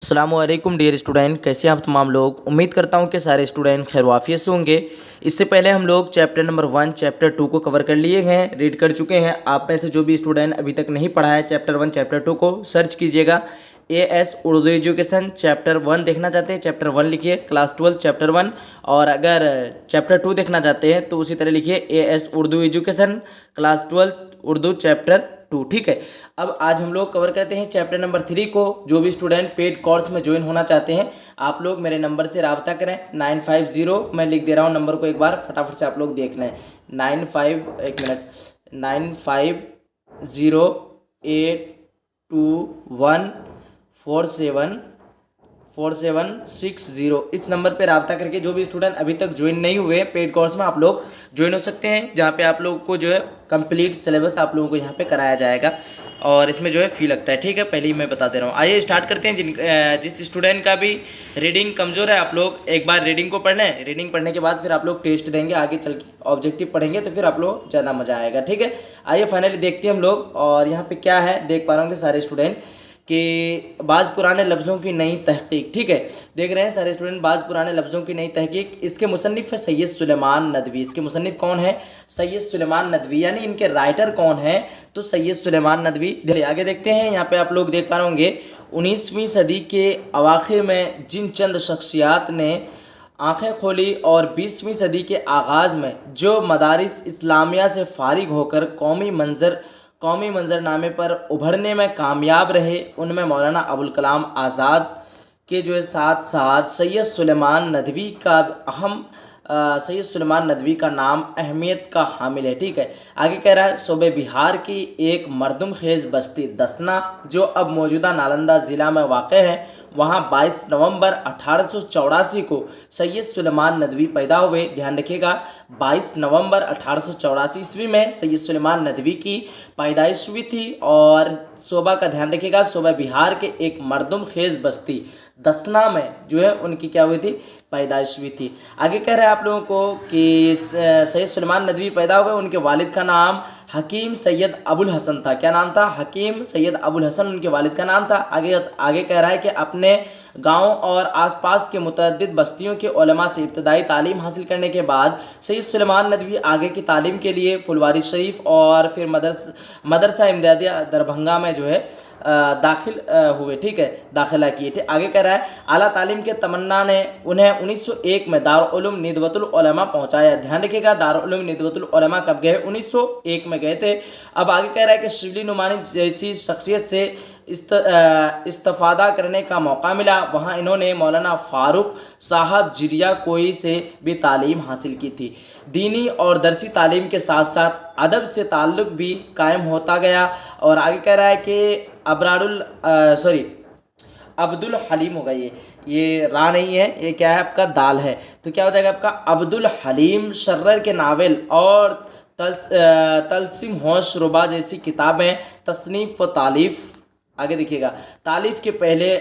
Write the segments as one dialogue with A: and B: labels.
A: अस्सलामुअलैकुम dear student, कैसे हैं आप तमाम लोग। उम्मीद करता हूं कि सारे स्टूडेंट खैरवाफियत से होंगे। इससे पहले हम लोग चैप्टर नंबर 1 चैप्टर 2 को कवर कर लिए हैं, रीड कर चुके हैं। आप में से जो भी स्टूडेंट अभी तक नहीं पढ़ा है चैप्टर 1 चैप्टर 2 को, सर्च कीजिएगा एएस उर्दू एजुकेशन चैप्टर 1 देखना चाहते हैं चैप्टर 1 लिखिए, क्लास 12 चैप्टर 1। और अगर चैप्टर 2 देखना चाहते हैं तो उसी तरह लिखिए as Urdu education class 12 Urdu chapter 2। ठीक है, अब आज हम लोग कवर करते हैं चैप्टर नंबर 3 को। जो भी स्टूडेंट पेड कोर्स में ज्वाइन होना चाहते हैं आप लोग मेरे नंबर से रब्ता करें 950। मैं लिख दे रहा हूँ नंबर को, एक बार फटाफट से आप लोग देख लें। 9508214760। इस नंबर पे रब्ता करके जो भी स्टूडेंट अभी तक ज्वाइन नहीं हुए पेड कोर्स में आप लोग ज्वाइन हो सकते हैं, जहाँ पे आप लोगों को जो है कंप्लीट सिलेबस आप लोगों को यहाँ पे कराया जाएगा और इसमें जो है फ़ी लगता है। ठीक है, पहले ही मैं बता दे रहा हूँ। आइए स्टार्ट करते हैं। जिस स्टूडेंट का भी रीडिंग कमज़ोर है आप लोग एक बार रीडिंग को पढ़ लें। रीडिंग पढ़ने के बाद फिर आप लोग टेस्ट देंगे, आगे चल के ऑब्जेक्टिव पढ़ेंगे तो फिर आप लोग ज़्यादा मज़ा आएगा। ठीक है, आइए फाइनली देखते हैं हम लोग। और यहाँ पे क्या है देख पा रहे होंगे सारे स्टूडेंट कि बाज़ पुराने लफ्ज़ों की नई तहकीक। ठीक है, देख रहे हैं सारे स्टूडेंट, बाज़ पुराने लफ्ज़ों की नई तहकीक। इसके मुसन्निफ़ है सैयद सुलेमान नदवी। इसके मुसन्निफ़ कौन है? सैयद सुलेमान नदवी, यानी इनके राइटर कौन है? तो सैयद सुलेमान नदवी। आगे देखते हैं, यहाँ पे आप लोग देख पा रहे होंगे 19वीं सदी के अवाखिर में जिन चंद शख्सियात ने आंखें खोली और 20वीं सदी के आगाज़ में जो मदारिस इस्लामिया से फारिग होकर कौमी मंजरनामे पर उभरने में कामयाब रहे, उनमें मौलाना अबुल कलाम आज़ाद के जो है साथ साथ सैयद सुलेमान नदवी का नाम अहमियत का हामिल है। ठीक है, आगे कह रहा है सूबे बिहार की एक मरदुम खेज़ बस्ती दसना जो अब मौजूदा नालंदा ज़िला में वाक़ है, वहाँ 22 नवंबर 1884 को सैयद सुलेमान नदवी पैदा हुए। ध्यान रखिएगा 22 नवंबर 1884 ईस्वी में सैयद सुलेमान नदवी की पैदाइश हुई थी। और सूबा का ध्यान रखिएगा, सूबा बिहार के एक मरदुम खेज़ बस्ती दसना में जो है उनकी क्या हुई थी? पैदाइश हुई थी। आगे कह रहे हैं आप लोगों को कि सैयद सुलेमान नदवी पैदा हुए, उनके वालिद का नाम हकीम सैयद अबुल हसन था। क्या नाम था? हकीम सैयद अबुल हसन उनके वालिद का नाम था। आगे कह रहा है कि अपने गाँव और आसपास के मुतअद्दिद बस्तियों के उलमा से इब्तदाई तालीम हासिल करने के बाद सैयद सुलेमान नदवी आगे की तालीम के लिए फुलवारी शरीफ और फिर मदरसा इमदादिया दरभंगा में जो है दाखिल हुए। ठीक है, दाखिला किए थे। आगे कह रहा है आला तालीम के तमन्ना ने उन्हें 1901 में दारुल उलूम निदवतुल उलमा पहुंचाया। ध्यान रखिएगा दारुल उलूम निदवतुल उलमा कब गए? 1901 में गए थे। अब आगे कह रहा है कि शिबली नुमानी जैसी शख्सियत से इस्तिफादा करने का मौका मिला, वहाँ इन्होंने मौलाना फ़ारूक साहब जिरिया कोई से भी तालीम हासिल की थी। दीनी और दरसी तालीम के साथ साथ अदब से ताल्लुक़ भी कायम होता गया। और आगे कह रहा है कि अब्दुल हलीम होगा, ये रा नहीं है, ये क्या है आपका? दाल है। तो क्या हो जाएगा आपका? अब्दुल हलीम शर्रर के नावल और तलसिम होश रुबा जैसी किताबें तसनीफ़ व तालीफ़ आगे देखिएगा तालीफ़ के पहले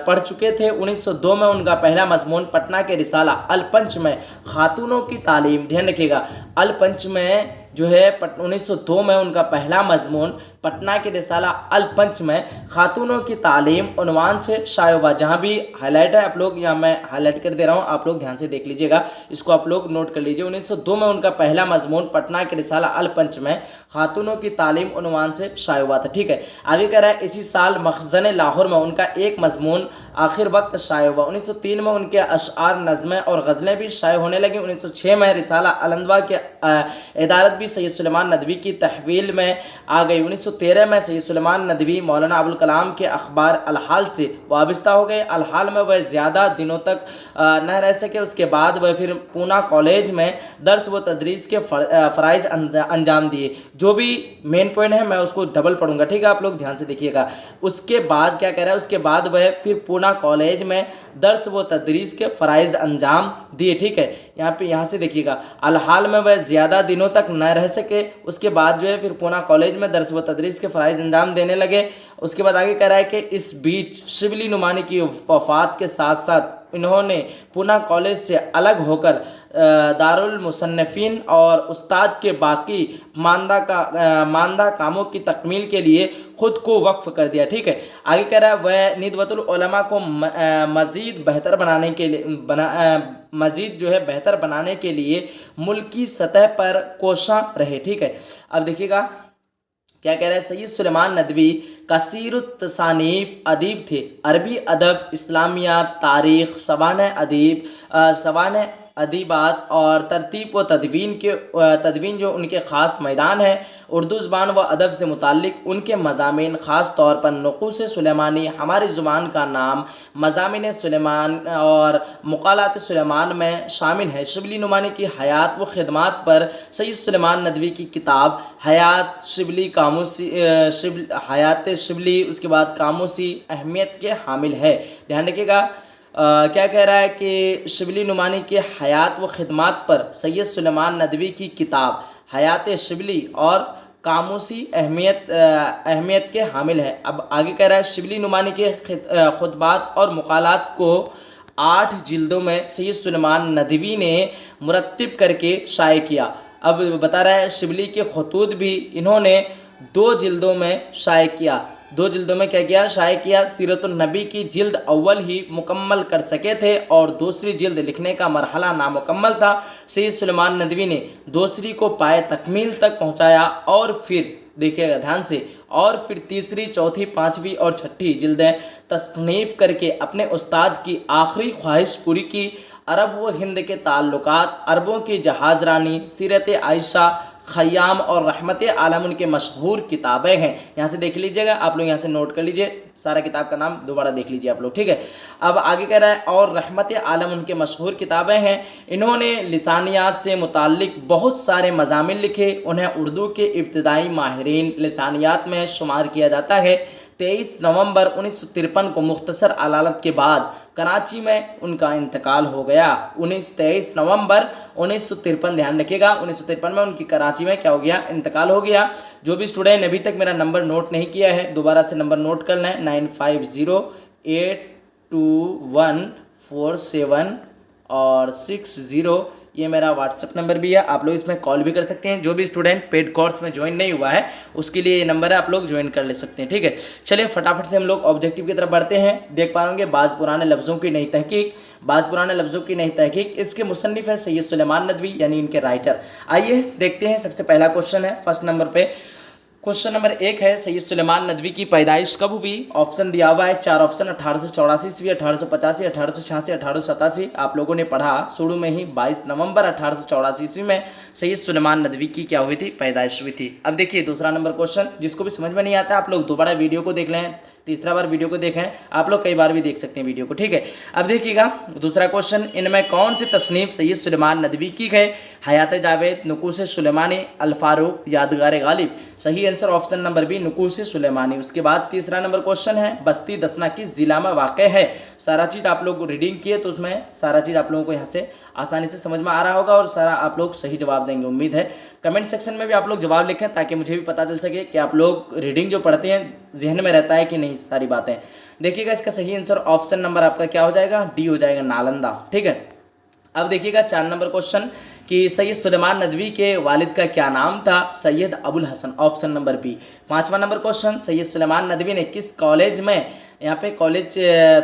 A: पढ़ चुके थे। 1902 में उनका पहला मजमून पटना के रिसाला अल पंच में खातूनों की तालीम। ध्यान रखिएगा अल पंच में जो है 1902 में उनका पहला मजमून पटना के रिसाला अल पंच में खातूनों की तालीम उन्वान से शाया हुआ। जहाँ भी हाईलाइट है आप लोग, यहाँ मैं हाईलाइट कर दे रहा हूँ, आप लोग ध्यान से देख लीजिएगा, इसको आप लोग नोट कर लीजिए। 1902 में उनका पहला मजमून पटना के रिसाला अल पंच में खातूनों की तालीम उन्वान से शाया हुआ था। ठीक है, आगे कह रहा है इसी साल मखज़न लाहौर में उनका एक मजमून आखिर वक्त शाया हुआ। 1903 में उनके अशआर नज़में और गज़लें भी शाया होने लगी। 1906 में रिसाला अलंदवा के इदारत भी सैयद सुलेमान नदवी की तहवील में आ गई। 1913 में सैयद सुलेमान नदवी मौलाना अबुल कलाम के अखबार अलहाल से वाबस्ता हो गए। अलहाल में वह ज़्यादा दिनों तक न रह सके, उसके बाद वह फिर पूना कॉलेज में दर्स व तदरीस के फ़राइज़ अंजाम दिए। जो भी मेन पॉइंट है मैं उसको डबल पढ़ूंगा। ठीक है, आप लोग ध्यान से देखिएगा। उसके बाद क्या कह रहा है, उसके बाद वह फिर पूना कॉलेज में दर्स व तदरीस के फ़राइज़ अंजाम दिए। ठीक है, यहाँ से देखिएगा अलहाल में वह ज़्यादा दिनों तक न रह सके, उसके बाद जो है फिर पूना कॉलेज में दर्स व तदरीस के फ़राइज़ अंजाम देने लगे। उसके बाद आगे कह रहा है कि इस बीच शिबली नुमानी की वफ़ात के साथ साथ इन्होंने पुणे कॉलेज से अलग होकर दारुल मुसन्निफ़ीन और उस्ताद के बाकी मानदा कामों की तकमील के लिए ख़ुद को वक्फ़ कर दिया। ठीक है, आगे कह रहा है वह निदवतुल उलमा को मज़ीद बेहतर बनाने के लिए मज़ीद जो है बेहतर बनाने के लिए मुल्की सतह पर कोशां रहे। ठीक है, अब देखिएगा क्या कह रहा है। सैयद सुलेमान नदवी कसीरुत तसानीफ अदीब थे। अरबी अदब, इस्लामियात, तारीख़, सवान अदीबात और तरतीब व तदवीन जो उनके ख़ास मैदान हैं। उर्दू ज़ुबान व अदब से मुताल्लिक़ उनके मज़ामीन ख़ास तौर पर नुक़ूस सुलेमानी, हमारी ज़ुबान का नाम, मज़ामीन सुलेमान और मुक़ालात सुलेमान में शामिल है। शिबली नुमानी की हयात व ख़िदमात पर सैयद सुलेमान नदवी की किताब हयात शिबली उसके बाद कामूसी अहमियत के हामिल है। ध्यान रखिएगा क्या कह रहा है कि शिबली नुमानी के हयात व ख़िदमात पर सैयद सुलेमान नदवी की किताब हयात शिबली और कामूसी अहमियत के हामिल है। अब आगे कह रहा है शिबली नुमानी के खुतबात और मुक़ालात को 8 जिल्दों में सैयद सुलेमान नदवी ने मुरत्तिब करके शाये किया। अब बता रहा है शिबली के खतूत भी इन्होंने 2 जिल्दों में शाये किया। 2 जिल्दों में क्या किया? शाये किया। सीरतुन नबी की जिल्द अव्वल ही मुकम्मल कर सके थे और दूसरी जिल्द लिखने का मरहला नामुकम्मल था। सैयद सुलेमान नदवी ने दूसरी को पाए तकमील तक पहुँचाया और फिर देखिएगा ध्यान से, और फिर तीसरी, चौथी, पाँचवीं और छठी जिल्दें तस्नीफ़ करके अपने उस्ताद की आखिरी ख्वाहिश पूरी की। अरब व हिंद के ताल्लुकात, अरबों की जहाज़ रानी, सीरत आयशा, खयाम और रहमत आलम उनके मशहूर किताबें हैं। यहाँ से देख लीजिएगा, आप लोग यहाँ से नोट कर लीजिए, सारा किताब का नाम दोबारा देख लीजिए आप लोग। ठीक है, अब आगे कह रहा है और रहमत आलम उनके मशहूर किताबें हैं। इन्होंने लिसानियात से मुताल्लिक़ बहुत सारे मज़ामिन लिखे। उन्हें उर्दू के इब्तदाई माहिरीन लिसानियात में शुमार किया जाता है। 23 नवंबर 1953 को मुख्तसर अलालत के बाद कराची में उनका इंतकाल हो गया। 23 नवंबर 1953, ध्यान रखिएगा, 1953 में उनकी कराची में क्या हो गया? इंतकाल हो गया। जो भी स्टूडेंट अभी तक मेरा नंबर नोट नहीं किया है, दोबारा से नंबर नोट कर लें, 95082147 और 60, ये मेरा व्हाट्सएप नंबर भी है। आप लोग इसमें कॉल भी कर सकते हैं। जो भी स्टूडेंट पेड कोर्स में ज्वाइन नहीं हुआ है उसके लिए ये नंबर है, आप लोग ज्वाइन कर ले सकते हैं। ठीक है, चलिए फटाफट से हम लोग ऑब्जेक्टिव की तरफ बढ़ते हैं। देख पा होंगे बाज़ पुराने लफ्ज़ों की नई तहकीक, इसके मुसन्निफ़ है सैयद सुलेमान नदवी, यानी इनके राइटर। आइए देखते हैं, सबसे पहला क्वेश्चन है फर्स्ट नंबर पे। क्वेश्चन नंबर 1 है सैयद सुलेमान नदवी की पैदाइश कब हुई? ऑप्शन दिया हुआ है, 4 ऑप्शन, 1884 ईस्वी, 1885, 1886, 1887। आप लोगों ने पढ़ा शुरू में ही 22 नवंबर 1884 ईस्वी में सैयद सुलेमान नदवी की क्या हुई थी? पैदाइश हुई थी। अब देखिए दूसरा नंबर क्वेश्चन, जिसको भी समझ में नहीं आता आप लोग दोबारा वीडियो को देख लें, तीसरा बार वीडियो को देखें, आप लोग कई बार भी देख सकते हैं वीडियो को। ठीक है, अब देखिएगा दूसरा क्वेश्चन, इनमें कौन सी तसनीफ सैयद सुलेमान नदवी की है? हयात जावेद, नुकूस सुलेमानी, अल फारूक, यादगार गालिब। सही answer option number B, Nuqoosh Sulemani. उसके बाद तीसरा नंबर क्वेश्चन है, बस्ती दसना किस जिला में वाक़ है? सारा चीज़ आप लोग रीडिंग किए तो उसमें सारा चीज़ आप लोगों को यहाँ से आसानी से समझ में आ रहा होगा और सारा आप लोग सही जवाब देंगे, उम्मीद है। कमेंट सेक्शन में भी आप लोग जवाब लिखें ताकि मुझे भी पता चल सके कि आप लोग रीडिंग जो पढ़ते हैं जहन में रहता है कि नहीं सारी बातें। देखिएगा इसका सही आंसर ऑप्शन नंबर आपका क्या हो जाएगा? डी हो जाएगा, नालंदा। ठीक है, अब देखिएगा 4 नंबर क्वेश्चन कि सैयद सुलेमान नदवी के वालिद का क्या नाम था? Syed Abul Hasan, option number B. 5वां नंबर क्वेश्चन, सैयद सुलेमान नदवी ने किस कॉलेज में, यहाँ पे कॉलेज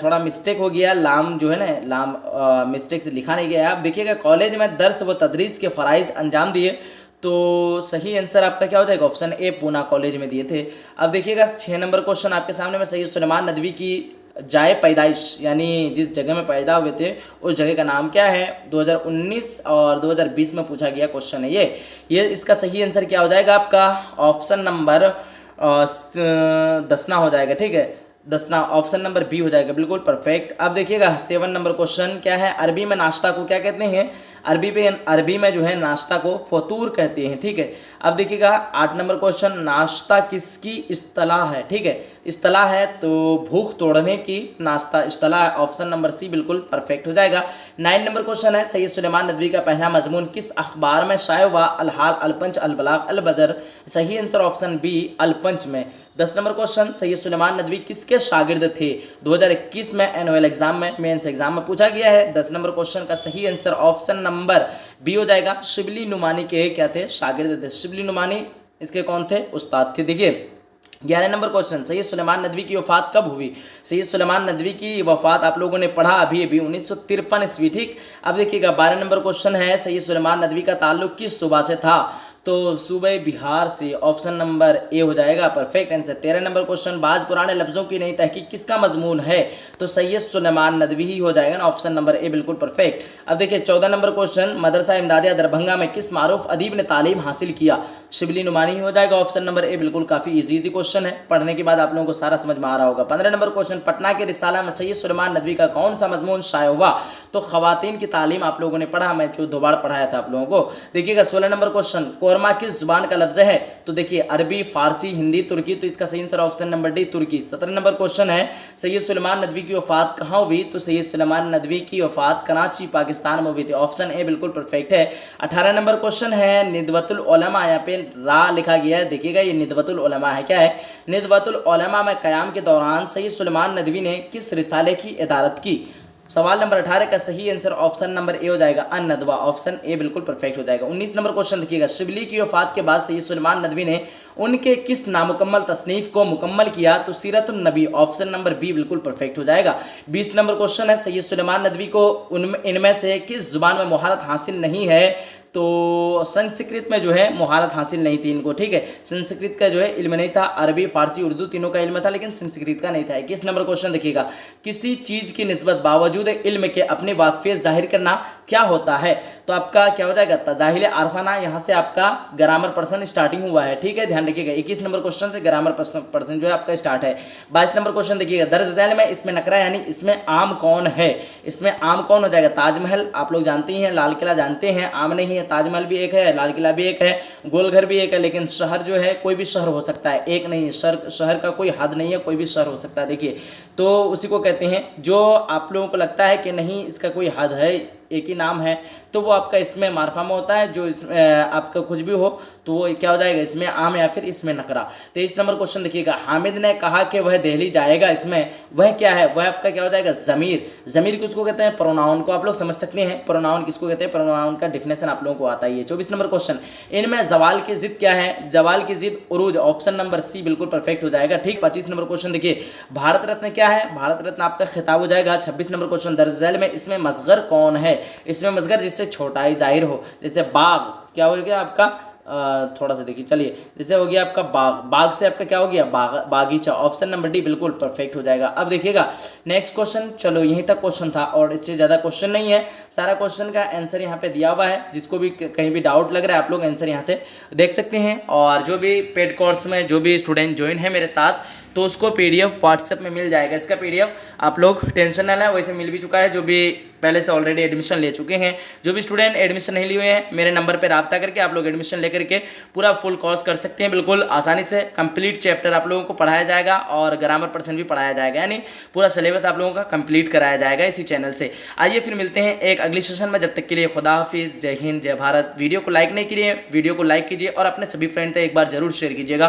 A: थोड़ा मिस्टेक हो गया, लाम जो है ना, लाम मिस्टेक से लिखा नहीं गया है। आप देखिएगा कॉलेज में दर्स व तदरीस के फ़राइज़ अंजाम दिए, तो सही आंसर आपका क्या हो जाएगा? ऑप्शन ए, पूना कॉलेज में दिए थे। अब देखिएगा 6 नंबर क्वेश्चन आपके सामने में, सैयद सुलेमान नदवी की जाए पैदाइश यानी जिस जगह में पैदा हुए थे उस जगह का नाम क्या है? 2019 और 2020 में पूछा गया क्वेश्चन है ये इसका सही आंसर क्या हो जाएगा आपका? ऑप्शन नंबर दसना हो जाएगा। ठीक है, दसना ऑप्शन नंबर बी हो जाएगा, बिल्कुल परफेक्ट। अब देखिएगा 7 नंबर क्वेश्चन क्या है, अरबी में नाश्ता को क्या कहते हैं, अरबी में जो है नाश्ता को फतूर कहते हैं, ठीक है। अब देखिएगा 8 नंबर क्वेश्चन, नाश्ता किसकी इस्तिलाह है, ठीक है, इस्तिलाह है तो भूख तोड़ने की नाश्ता इस्तिलाह है, ऑप्शन नंबर सी बिल्कुल परफेक्ट हो जाएगा। 9 नंबर क्वेश्चन है, सैयद सुलेमान नदवी का पहला मजमून किस अखबार में शाया हुआ, अल हाल, अल पंच, अल बलाग, अल बदर, सही आंसर ऑप्शन बी अल पंच में। 10 नंबर क्वेश्चन, सैयद सुलेमान नदवी किसके शागिर्द थे, 2021 में एनुअल एग्जाम में मेंस एग्जाम में पूछा गया है। 10 नंबर क्वेश्चन का सही आंसर ऑप्शन नंबर बी हो जाएगा, शिबली नुमानी के क्या थे, शागिर्द थे। शिबली नुमानी इसके कौन थे, उस्ताद थे। देखिए 11 नंबर क्वेश्चन, सैयद सुलेमान नदवी की वफात कब हुई, सैयद सुलेमान नदवी की वफात आप लोगों ने पढ़ा अभी 1953 ईस्वी, ठीक। अब देखिएगा 12 नंबर क्वेश्चन है, सैयद सुलेमान नदवी का ताल्लुक किस सूबा से था, तो सूबे बिहार से, ऑप्शन नंबर ए हो जाएगा, परफेक्ट आंसर। 13 नंबर क्वेश्चन, बाज पुराने लफ्जों की नई तहकीक किसका मजमून है, तो सैयद सुलेमान नदवी ही हो जाएगा ना, ऑप्शन नंबर ए बिल्कुल परफेक्ट। अब देखिए 14 नंबर क्वेश्चन, मदरसा इमदादिया दरभंगा में किस मारूफ अदीब ने तालीम हासिल किया, शिबली नुमानी हो जाएगा, ऑप्शन नंबर ए बिल्कुल, काफी इजी क्वेश्चन है, पढ़ने के बाद आप लोगों को सारा समझ में आ रहा होगा। 15 नंबर क्वेश्चन, पटना के रिसाला में सैयद सुलेमान नदवी का कौन सा मजमून शाया हुआ, तो खवातीन की तालीम आप लोगों ने पढ़ा, मैं जो 2 बार पढ़ाया था आप लोगों को। देखिएगा 16 नंबर क्वेश्चन, कोरमा किस जुबान का लफ्ज है, तो देखिए अरबी, फारसी, हिंदी, तुर्की, तो इसका सही आंसर ऑप्शन नंबर डी तुर्की। 17 नंबर क्वेश्चन है, सैयद सुलेमान नदवी की वफात कहाँ हुई, तो सैयद सुलेमान नदवी की वफात कराची पाकिस्तान में हुई थी, ऑप्शन ए बिल्कुल परफेक्ट है। 18 नंबर क्वेश्चन है, निदवतुल उलमा, यहाँ पे रा लिखा गया है, देखिएगा ये निदवतुल उलमा है, क्या है, निदवतुल उलमा में क़याम के दौरान सैयद सुलेमान नदवी ने किस रिसाले की इदारत की। सवाल नंबर 18 का सही आंसर ऑप्शन नंबर ए हो जाएगा, अन-नदवा, ऑप्शन ए बिल्कुल परफेक्ट हो जाएगा। 19 नंबर क्वेश्चन देखिएगा, शिबली की वफात के बाद सैयद सुलेमान नदवी ने उनके किस नामुकम्मल तसनीफ को मुकम्मल किया, तो सीरतुन नबी, ऑप्शन नंबर बी बिल्कुल परफेक्ट हो जाएगा। 20 नंबर क्वेश्चन है, सैयद सुलेमान नदवी को इनमें से किस जुबान में महारत हासिल नहीं है, तो संस्कृत में जो है महारत हासिल नहीं थी इनको, ठीक है, संस्कृत का जो है इल्म नहीं था, अरबी, फारसी, उर्दू तीनों का इल्म था लेकिन संस्कृत का नहीं था। 21 नंबर क्वेश्चन देखिएगा, किसी चीज की निस्बत बावजूद इल्म के अपनी वाकफियत जाहिर करना क्या होता है, तो आपका क्या हो जाएगा, तजाहिल आरफाना, यहाँ से आपका ग्रामर पर्सन स्टार्टिंग हुआ है, ठीक है, ध्यान रखिएगा। 21 नंबर क्वेश्चन से ग्रामर पर्सन जो है आपका स्टार्ट है। 22 नंबर क्वेश्चन देखिएगा, दर्ज झैल में इसमें नकरा यानी इसमें आम कौन है, इसमें आम कौन हो जाएगा, ताजमहल आप लोग जानते हैं, लाल किला जानते हैं, आम नहीं है, ताजमहल भी एक है, लाल किला भी एक है, गोलघर भी एक है, लेकिन शहर जो है कोई भी शहर हो सकता है, एक नहीं है, शहर का कोई हद नहीं है, कोई भी शहर हो सकता है। देखिए तो उसी को कहते हैं, जो आप लोगों को लगता है कि नहीं इसका कोई हद है, एक ही नाम है, तो वो आपका इसमें मारफा में होता है, जो इसमें आपका कुछ भी हो तो वो क्या हो जाएगा, इसमें आम या फिर इसमें नकरा। 23 नंबर क्वेश्चन देखिएगा, हामिद ने कहा कि वह दिल्ली जाएगा, इसमें वह क्या है, वह आपका क्या हो जाएगा, ज़मीर। ज़मीर किसको कहते हैं, प्रोनाउन को आप लोग समझ सकते हैं, प्रोनाउन किसको कहते हैं, प्रोनाउन का डिफिनेशन आप लोगों को आता ही है। 24 नंबर क्वेश्चन, इनमें जवाल की जिद क्या है, जवाल की जिद उरूज, ऑप्शन नंबर सी बिल्कुल परफेक्ट हो जाएगा, ठीक। 25 नंबर क्वेश्चन देखिए, भारत रत्न क्या है, भारत रत्न आपका खिताब हो जाएगा। 26 नंबर क्वेश्चन, दर्ज झैल में इसमें मसगर कौन है, इसमें मसगर जिससे छोटाई जाहिर हो, जैसे बाग क्या हो गया आपका, थोड़ा सा देखिए, चलिए जैसे हो गया आपका बाग, बाग से आपका क्या हो गया, बागीचा, ऑप्शन नंबर डी बिल्कुल परफेक्ट हो जाएगा। अब देखिएगा नेक्स्ट क्वेश्चन, चलो यहीं तक क्वेश्चन था और इससे ज़्यादा क्वेश्चन नहीं है, सारा क्वेश्चन का आंसर यहाँ पे दिया हुआ है, जिसको भी कहीं भी डाउट लग रहा है आप लोग आंसर यहाँ से देख सकते हैं। और जो भी पेड कोर्स में जो भी स्टूडेंट ज्वाइन है मेरे साथ, तो उसको पीडीएफ व्हाट्सएप में मिल जाएगा, इसका पीडीएफ आप लोग टेंशन ना लें, वैसे मिल भी चुका है, जो भी पहले से ऑलरेडी एडमिशन ले चुके हैं। जो भी स्टूडेंट एडमिशन नहीं लिए हुए हैं, मेरे नंबर पर रब्ता करके आप लोग एडमिशन लेकर के पूरा फुल कोर्स कर सकते हैं, बिल्कुल आसानी से कंप्लीट चैप्टर आप लोगों को पढ़ाया जाएगा और ग्रामर पर्सन भी पढ़ाया जाएगा, यानी पूरा सिलेबस आप लोगों का कंप्लीट कराया जाएगा इसी चैनल से। आइए फिर मिलते हैं एक अगली सेशन में, जब तक के लिए खुदा हाफिज़, जय हिंद, जय भारत। वीडियो को लाइक नहीं किए, वीडियो को लाइक कीजिए और अपने सभी फ्रेंड तक एक बार जरूर शेयर कीजिएगा।